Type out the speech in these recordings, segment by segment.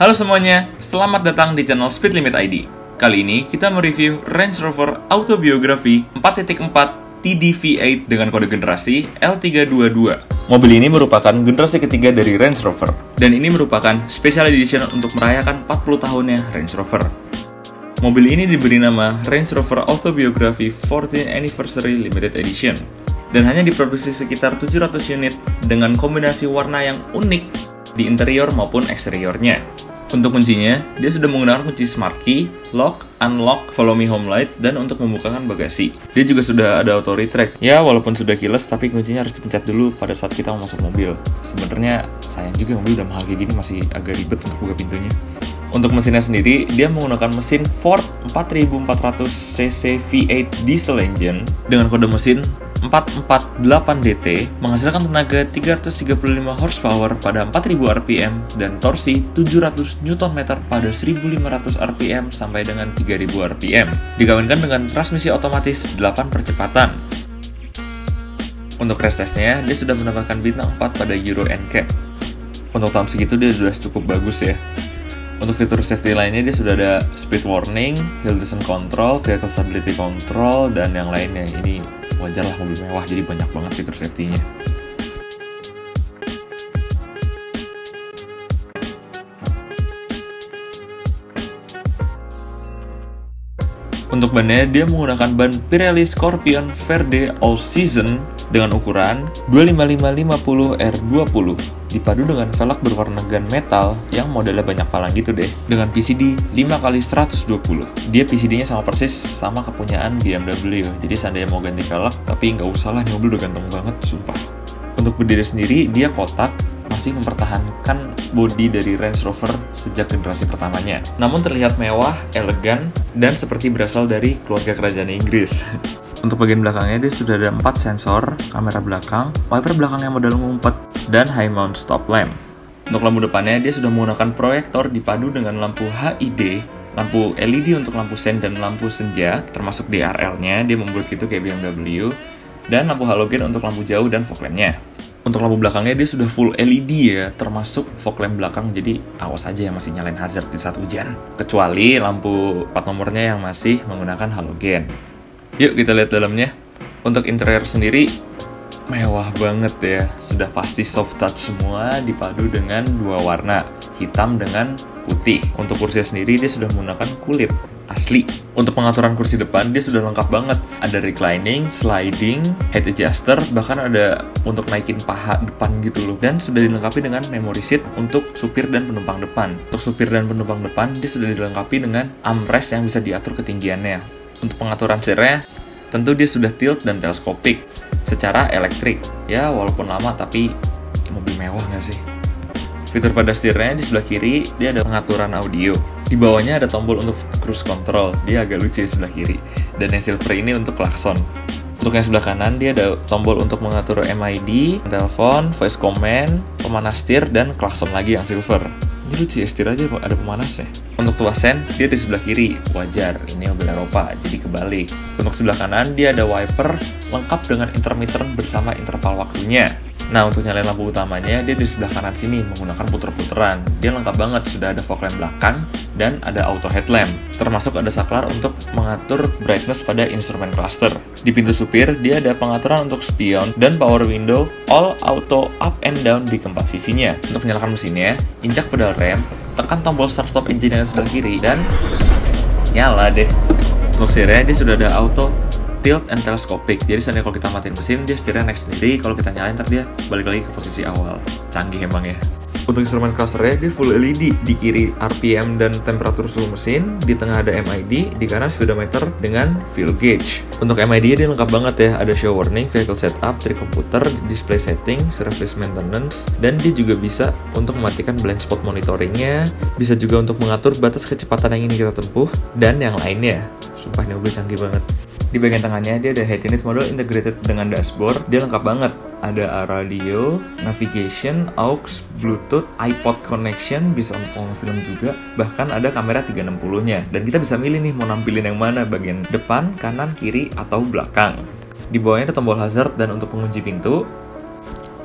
Halo semuanya, selamat datang di channel Speed Limit ID. Kali ini kita mereview Range Rover Autobiography 4.4 TD-V8 dengan kode generasi L322. Mobil ini merupakan generasi ketiga dari Range Rover, dan ini merupakan special edition untuk merayakan 40 tahunnya Range Rover. Mobil ini diberi nama Range Rover Autobiography 14th Anniversary Limited Edition, dan hanya diproduksi sekitar 700 unit dengan kombinasi warna yang unik di interior maupun eksteriornya. Untuk kuncinya, dia sudah menggunakan kunci Smart Key, Lock, Unlock, Follow Me Home Light, dan untuk membukakan bagasi. Dia juga sudah ada auto retract. Ya, walaupun sudah keyless, tapi kuncinya harus dipencet dulu pada saat kita mau masuk mobil. Sebenarnya sayang juga mobil udah mahal kayak gini masih agak ribet untuk buka pintunya. Untuk mesinnya sendiri, dia menggunakan mesin Ford 4400cc V8 diesel engine dengan kode mesin 448DT, menghasilkan tenaga 335 horsepower pada 4000 rpm dan torsi 700 Nm pada 1500 rpm sampai dengan 3000 rpm, dikawinkan dengan transmisi otomatis 8 percepatan. Untuk crash testnya, dia sudah mendapatkan bintang 4 pada Euro NCAP. Untuk tahun segitu dia sudah cukup bagus ya. Untuk fitur safety lainnya dia sudah ada speed warning, hill descent control, vehicle stability control, dan yang lainnya. Ini wajar lah mobil mewah, jadi banyak banget fitur safety-nya. Untuk bannya, dia menggunakan ban Pirelli Scorpion Verde All Season dengan ukuran 25550R20, dipadu dengan velg berwarna gunmetal yang modelnya banyak palang gitu deh, dengan PCD 5x120. Dia PCD-nya sama persis sama kepunyaan BMW, jadi seandainya mau ganti velg, tapi nggak usah lah, ini mobil udah ganteng banget, sumpah. Untuk berdiri sendiri, dia kotak, masih mempertahankan bodi dari Range Rover sejak generasi pertamanya. Namun terlihat mewah, elegan, dan seperti berasal dari keluarga kerajaan Inggris. Untuk bagian belakangnya dia sudah ada 4 sensor, kamera belakang, wiper belakang yang model ngumpet, dan high mount stop lamp. Untuk lampu depannya dia sudah menggunakan proyektor dipadu dengan lampu HID, lampu LED untuk lampu sen dan lampu senja, termasuk DRL-nya, dia membuat gitu kayak BMW, dan lampu halogen untuk lampu jauh dan fog lamp-nya. Untuk lampu belakangnya dia sudah full LED ya, termasuk fog lamp belakang, jadi awas aja yang masih nyalain hazard di saat hujan. Kecuali lampu plat nomornya yang masih menggunakan halogen. Yuk kita lihat dalamnya. Untuk interior sendiri mewah banget ya, sudah pasti soft touch semua dipadu dengan dua warna, hitam dengan putih. Untuk kursinya sendiri dia sudah menggunakan kulit asli. Untuk pengaturan kursi depan dia sudah lengkap banget, ada reclining, sliding, head adjuster, bahkan ada untuk naikin paha depan gitu loh, dan sudah dilengkapi dengan memory seat untuk supir dan penumpang depan. Untuk supir dan penumpang depan dia sudah dilengkapi dengan armrest yang bisa diatur ketinggiannya. Untuk pengaturan setirnya, tentu dia sudah tilt dan teleskopik secara elektrik. Ya, walaupun lama tapi mobil mewah nggak sih? Fitur pada setirnya di sebelah kiri, dia ada pengaturan audio. Di bawahnya ada tombol untuk cruise control, dia agak lucu di sebelah kiri. Dan yang silver ini untuk klakson. Untuk yang sebelah kanan, dia ada tombol untuk mengatur MID, telepon, voice command, pemanas setir, dan klakson lagi yang silver. Ini lucu ya, setir aja ada pemanasnya. Untuk tuas sen, dia di sebelah kiri, wajar, ini mobil Eropa, jadi kebalik. Untuk sebelah kanan, dia ada wiper lengkap dengan intermittent bersama interval waktunya. Nah, untuk nyalain lampu utamanya, dia di sebelah kanan sini menggunakan puter-puteran. Dia lengkap banget, sudah ada fog lamp belakang dan ada auto headlamp. Termasuk ada saklar untuk mengatur brightness pada instrumen cluster. Di pintu supir, dia ada pengaturan untuk spion dan power window all auto up and down di keempat sisinya. Untuk menyalakan mesinnya, injak pedal rem, tekan tombol start stop engine yang sebelah kiri, dan nyala deh. Untuk setirnya, dia sudah ada auto tilt and telescopic, jadi seandainya kalau kita matiin mesin, dia setirnya naik sendiri, kalau kita nyalain ntar dia balik lagi ke posisi awal. Canggih emang ya. Untuk instrumen clusternya, dia full LED, di kiri RPM dan temperatur suhu mesin, di tengah ada MID, di kanan speedometer dengan fuel gauge. Untuk MID dia lengkap banget ya, ada show warning, vehicle setup, trip komputer, display setting, service maintenance, dan dia juga bisa untuk mematikan blind spot monitoringnya, bisa juga untuk mengatur batas kecepatan yang ingin kita tempuh, dan yang lainnya. Sumpah ini mobil canggih banget. Di bagian tengahnya dia ada head unit model integrated dengan dashboard, dia lengkap banget. Ada radio, navigation, aux, bluetooth, iPod connection, bisa untuk nonton film juga. Bahkan ada kamera 360-nya. Dan kita bisa milih nih mau nampilin yang mana, bagian depan, kanan, kiri, atau belakang. Di bawahnya ada tombol hazard dan untuk pengunci pintu.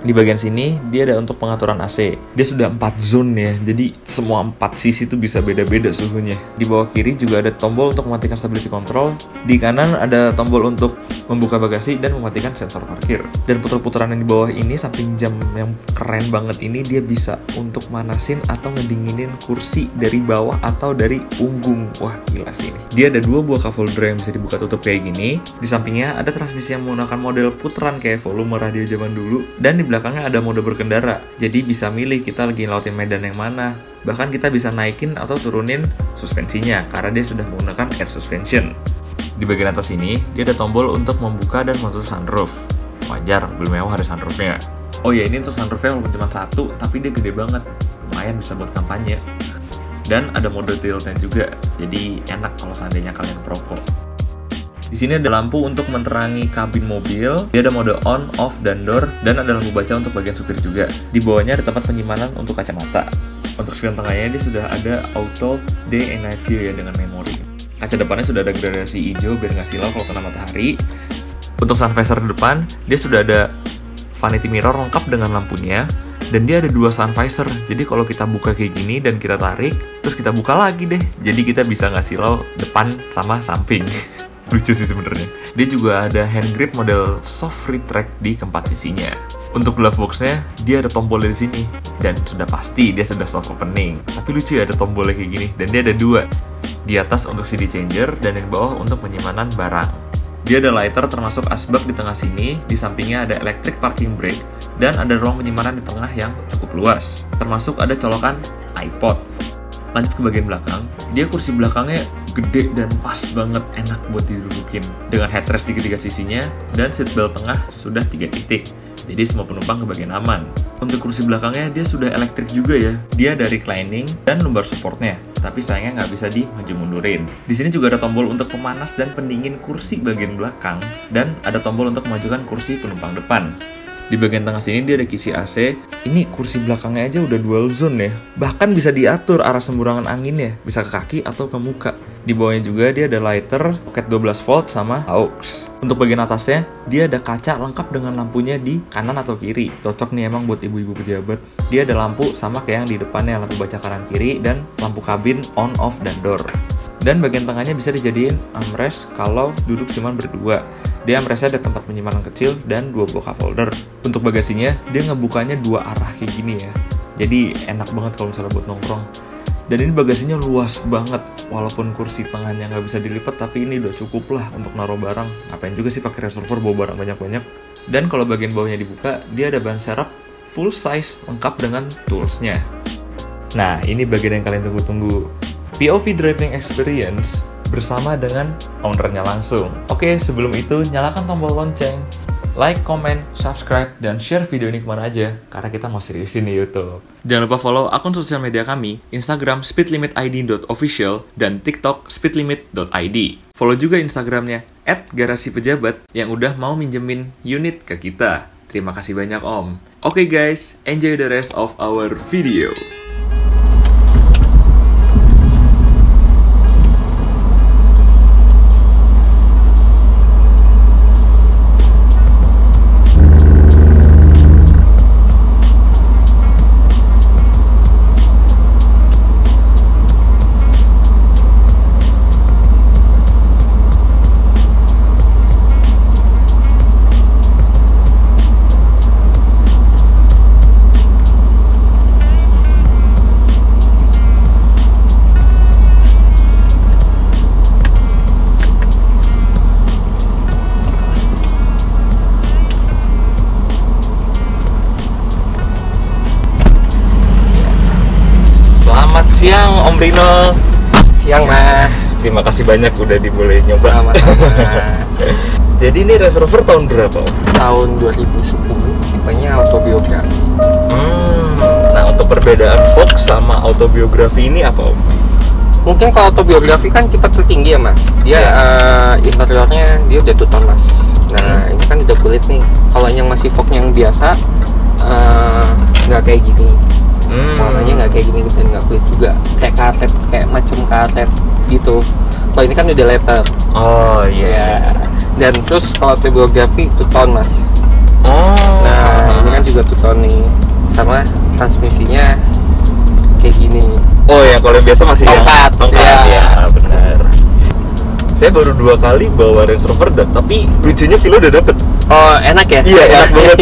Di bagian sini dia ada untuk pengaturan AC. Dia sudah 4 zone ya, jadi semua 4 sisi itu bisa beda-beda suhunya. Di bawah kiri juga ada tombol untuk mematikan stability control. Di kanan ada tombol untuk membuka bagasi dan mematikan sensor parkir. Dan putar-putaran yang di bawah ini, samping jam yang keren banget ini, dia bisa untuk manasin atau ngedinginin kursi dari bawah atau dari punggung. Wah, gila sih ini. Dia ada 2 buah cup holder yang bisa dibuka tutup kayak gini. Di sampingnya ada transmisi yang menggunakan model putaran kayak volume radio zaman dulu. Dan di belakangnya ada mode berkendara. Jadi bisa milih kita lagi ngelawatin medan yang mana. Bahkan kita bisa naikin atau turunin suspensinya karena dia sudah menggunakan air suspension. Di bagian atas ini, dia ada tombol untuk membuka dan menutup sunroof. Wajar, mobil mewah ada sunroofnya. Oh ya, ini untuk sunroofnya walaupun cuma 1, tapi dia gede banget. Lumayan bisa buat kampanye. Dan ada mode tiltnya juga, jadi enak kalau seandainya kalian perokok. Di sini ada lampu untuk menerangi kabin mobil. Dia ada mode on, off, dan door, dan ada lampu baca untuk bagian supir juga. Di bawahnya ada tempat penyimpanan untuk kacamata. Untuk spion tengahnya dia sudah ada auto day and night view ya dengan memori. Kaca depannya sudah ada gradasi hijau biar nggak silau kalau kena matahari. Untuk sun visor depan, dia sudah ada vanity mirror lengkap dengan lampunya. Dan dia ada 2 sun visor. Jadi kalau kita buka kayak gini dan kita tarik, terus kita buka lagi deh. Jadi kita bisa nggak silau depan sama samping. Lucu sih sebenarnya. Dia juga ada hand grip model soft retract di keempat sisinya. Untuk glove box-nya, dia ada tombol di sini. Dan sudah pasti dia sudah soft opening. Tapi lucu ya ada tombolnya kayak gini. Dan dia ada 2. Di atas untuk CD changer dan di bawah untuk penyimpanan barang. Dia ada lighter termasuk asbak di tengah sini. Di sampingnya ada electric parking brake. Dan ada ruang penyimpanan di tengah yang cukup luas. Termasuk ada colokan iPod. Lanjut ke bagian belakang, dia kursi belakangnya gede dan pas banget, enak buat didudukin. Dengan headrest di ketiga sisinya, dan seatbelt tengah sudah 3 titik. Jadi semua penumpang kebagian aman. Untuk kursi belakangnya dia sudah elektrik juga ya. Dia ada reclining dan lumbar supportnya. Tapi sayangnya nggak bisa dimaju mundurin. Di sini juga ada tombol untuk pemanas dan pendingin kursi bagian belakang. Dan ada tombol untuk memajukan kursi penumpang depan. Di bagian tengah sini dia ada kisi AC. Ini kursi belakangnya aja udah dual zone ya. Bahkan bisa diatur arah semburangan anginnya. Bisa ke kaki atau ke muka. Di bawahnya juga dia ada lighter, soket 12 volt sama aux. Untuk bagian atasnya, dia ada kaca lengkap dengan lampunya di kanan atau kiri. Cocok nih emang buat ibu-ibu pejabat. Dia ada lampu sama kayak yang di depannya, lampu baca kanan kiri dan lampu kabin on, off, dan door. Dan bagian tengahnya bisa dijadiin armrest kalau duduk cuma berdua. Di armrestnya ada tempat penyimpanan kecil dan 2 buah cup holder. Untuk bagasinya, dia ngebukanya 2 arah kayak gini ya. Jadi enak banget kalau misalnya buat nongkrong. Dan ini bagasinya luas banget. Walaupun kursi tengahnya nggak bisa dilipat, tapi ini udah cukup lah untuk naruh barang. Ngapain juga sih pakai reservoir bawa barang banyak-banyak. Dan kalau bagian bawahnya dibuka, dia ada ban serep full size lengkap dengan toolsnya. Nah, ini bagian yang kalian tunggu-tunggu. POV Driving Experience bersama dengan ownernya langsung. Oke, sebelum itu nyalakan tombol lonceng, like, comment, subscribe, dan share video ini kemana aja, karena kita mau seriusin di YouTube. Jangan lupa follow akun sosial media kami, Instagram speedlimitid.official dan TikTok speedlimit.id. Follow juga Instagramnya @garasipejabat yang udah mau minjemin unit ke kita. Terima kasih banyak Om. Oke guys, enjoy the rest of our video. Siang Om Rino. Siang Mas. Terima kasih banyak udah diboleh nyoba. Sama-sama. Jadi ini Range Rover tahun berapa Om? Tahun 2010, tipenya autobiografi. Nah untuk perbedaan Fox sama autobiografi ini apa Om? Mungkin kalau autobiografi kan tipe tertinggi ya Mas. Dia interiornya dia udah two tone Mas. Nah ini kan udah kulit nih. Kalau yang masih Fox yang biasa nggak kayak gini. Warnanya nggak kayak gini dan nggak kulit juga, kayak karet, kayak macam karet gitu. Kalau ini kan udah letter. Oh iya. Dan terus kalau autobiografi two tone Mas. Oh. Nah Nah ini kan juga two-tone nih, sama transmisinya kayak gini. Oh ya, kalau yang biasa masih Tongkat, ya benar. Saya baru 2 kali bawa Range Rover, tapi lucunya feel udah dapet. Oh enak ya? Iya, enak banget.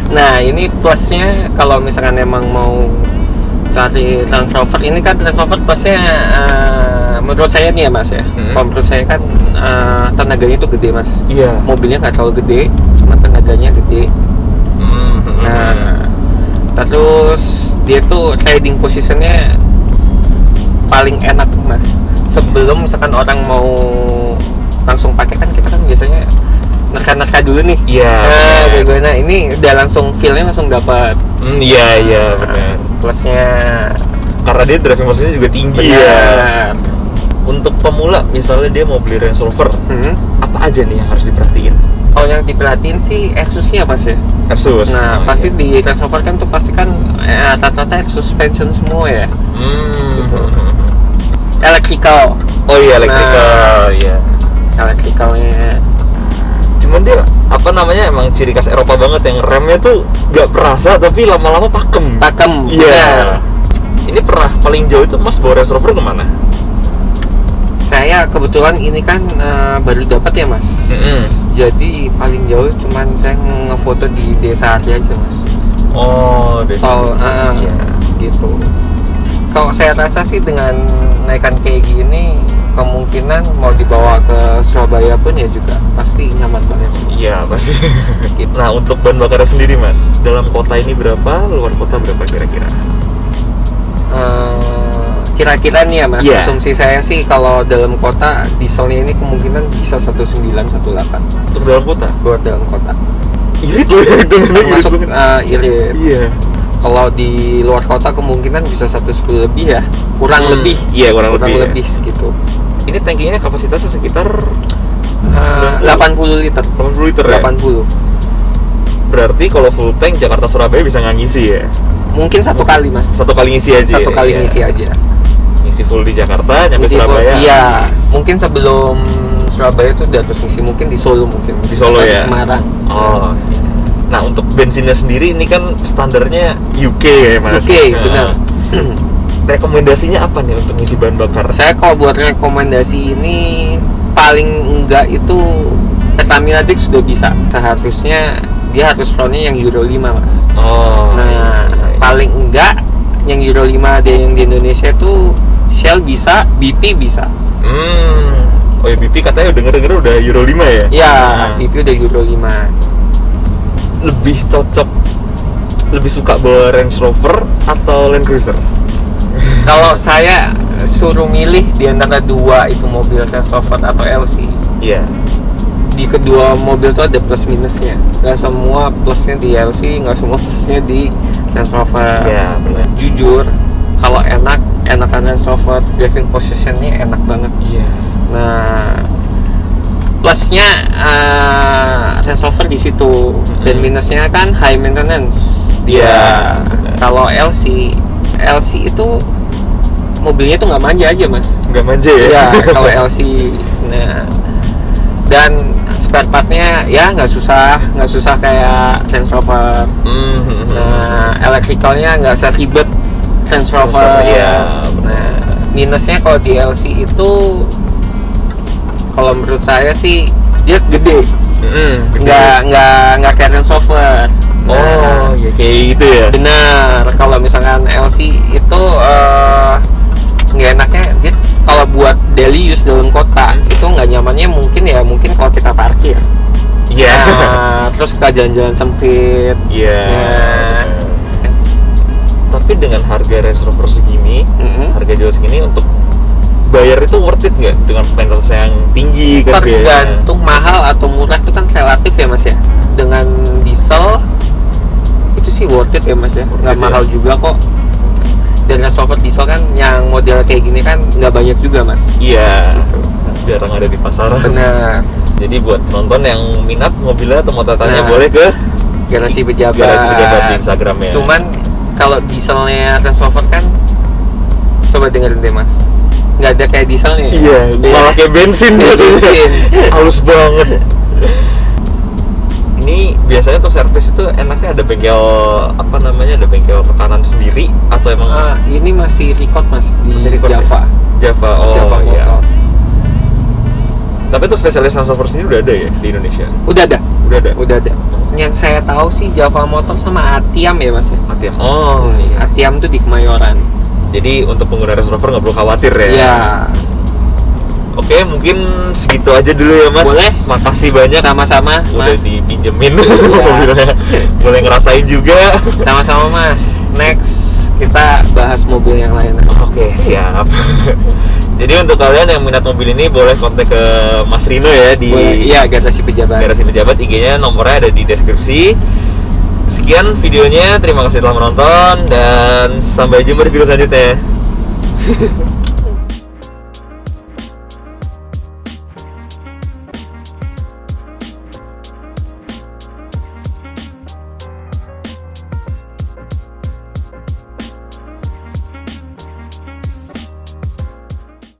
Nah ini plusnya kalau misalkan emang mau cari Range Rover, ini kan Range Rover plusnya menurut saya nih ya mas ya. Kalau menurut saya kan tenaganya itu gede mas. Iya. Mobilnya nggak terlalu gede, cuma tenaganya gede. Nah terus dia tuh riding positionnya paling enak mas. Sebelum misalkan orang mau langsung pakai, kan kita kan biasanya nerka dulu nih. Iya. Bagaimana ini udah langsung feel-nya langsung dapat. Iya benar. Plusnya karena dia driving positionnya juga tinggi ya. Untuk pemula misalnya dia mau beli Range Rover, apa aja nih yang harus diperhatiin? Kalau yang diperhatiin sih Airsusnya mas ya. Airsus. Nah pasti di Range Rover kan tuh pasti kan rata-rata air suspension semua ya. Gitu. Electrical. Oh iya electrical, iya. Electricalnya. Cuman dia apa namanya emang ciri khas Eropa banget, yang remnya tuh nggak perasa tapi lama-lama pakem. Iya. Ini pernah paling jauh itu mas bawa Range Rover kemana? Saya kebetulan ini kan baru dapat ya mas. Jadi paling jauh cuman saya ngefoto di desa aja mas. Oh desa. Iya. Gitu. Kalau saya rasa sih dengan naikan kayak gini, kemungkinan mau dibawa ke Surabaya pun ya juga pasti nyaman banget sih. Iya pasti. Nah untuk bahan bakarnya sendiri mas, dalam kota ini berapa, luar kota berapa kira-kira? Kira-kira nih ya mas, asumsi saya sih kalau dalam kota dieselnya ini kemungkinan bisa 1918. Untuk dalam kota? Buat dalam kota. Irit loh itu. Termasuk irit. Iya. Kalau di luar kota kemungkinan bisa 110 lebih ya, kurang lebih. Iya kurang lebih segitu. Ini tankinya kapasitasnya sekitar 80 liter. 80 liter ya? 80. Berarti kalau full tank Jakarta Surabaya bisa nggak ngisi ya? Mungkin satu kali mas. Satu kali ngisi aja. Ngisi aja. Ngisi full di Jakarta, nyampe Surabaya. Iya. Mungkin sebelum Surabaya itu udah terus ngisi, mungkin di Solo mungkin. Di Solo ya. Di Semarang. Oh. Nah untuk bensinnya sendiri ini kan standarnya UK ya mas. UK benar. Rekomendasinya apa nih untuk ngisi bahan bakar? Saya kalau buat rekomendasi ini paling enggak itu Pertamina Dex sudah bisa. Seharusnya dia harus runnya yang Euro 5 mas. Oh. Nah paling enggak yang Euro 5 ada yang di Indonesia itu Shell bisa, BP bisa. Oh ya BP katanya denger udah Euro 5 ya? Iya, BP udah Euro 5. Lebih cocok, lebih suka bawa Range Rover atau Land Cruiser? Kalau saya suruh milih di antara dua itu mobil Range Rover atau LC, iya. Di kedua mobil itu ada plus minusnya. Gak semua plusnya di LC, gak semua plusnya di Range Rover. Iya benar. Jujur, kalau enakan Range Rover, driving positionnya enak banget. Iya. Nah, plusnya Range Rover di situ, dan minusnya kan high maintenance dia. Kalau LC itu mobilnya tuh nggak manja aja mas. Nggak manja ya? Iya kalau LC. Nah, dan spare partnya ya nggak susah kayak Range Rover. Nah, electricalnya nggak seribet Range Rover. Iya. Nah, minusnya kalau di LC itu, kalau menurut saya sih dia gede. Nggak kayak Range Rover. Oh, ya kayak gitu ya. Benar. Kalau misalkan LC itu nggak enaknya dia kalau buat daily use dalam kota itu nggak nyamannya mungkin kalau kita parkir. Iya. Terus ke jalan-jalan sempit. Iya. Tapi dengan harga Range Rover segini, harga jual segini, untuk bayar itu worth it nggak dengan maintenance yang tinggi kan? Tergantung mahal atau murah itu kan relatif ya mas ya. Dengan diesel itu sih worth it ya mas ya, nggak mahal juga kok. Dan Range Rover diesel kan yang model kayak gini kan nggak banyak juga mas. Iya. Jarang ada di pasaran. Benar. Jadi buat penonton yang minat mobilnya atau mau tanya boleh ke Garasi Pejabat. Di Instagramnya. Cuman kalau dieselnya Range Rover kan, coba dengerin deh mas, nggak ada kayak dieselnya. Iya. Malah kayak bensin. Halus banget. ini biasanya untuk servis itu enaknya ada bengkel apa namanya, ada bengkel rekanan sendiri atau emang ini masih record mas di masih record Java. Java, oh Java iya. motor. Tapi itu spesialis transfer sendiri udah ada ya di Indonesia? Udah ada. Udah ada. Yang saya tahu sih Java Motor sama Atiam ya mas ya. Atiam. Oh iya. Atiam tuh di Kemayoran. Jadi untuk pengguna Range Rover nggak perlu khawatir ya? Iya. Oke, mungkin segitu aja dulu ya mas. Boleh. Makasih banyak. Sama-sama Udah mas. dipinjemin mobilnya. Boleh ngerasain juga. Sama-sama mas. Next kita bahas mobil yang lain. Oke, siap. Jadi untuk kalian yang minat mobil ini boleh kontak ke Mas Rino ya di Garasi Pejabat. Garasi Pejabat. IG-nya nomornya ada di deskripsi. Sekian videonya, terima kasih telah menonton dan sampai jumpa di video selanjutnya.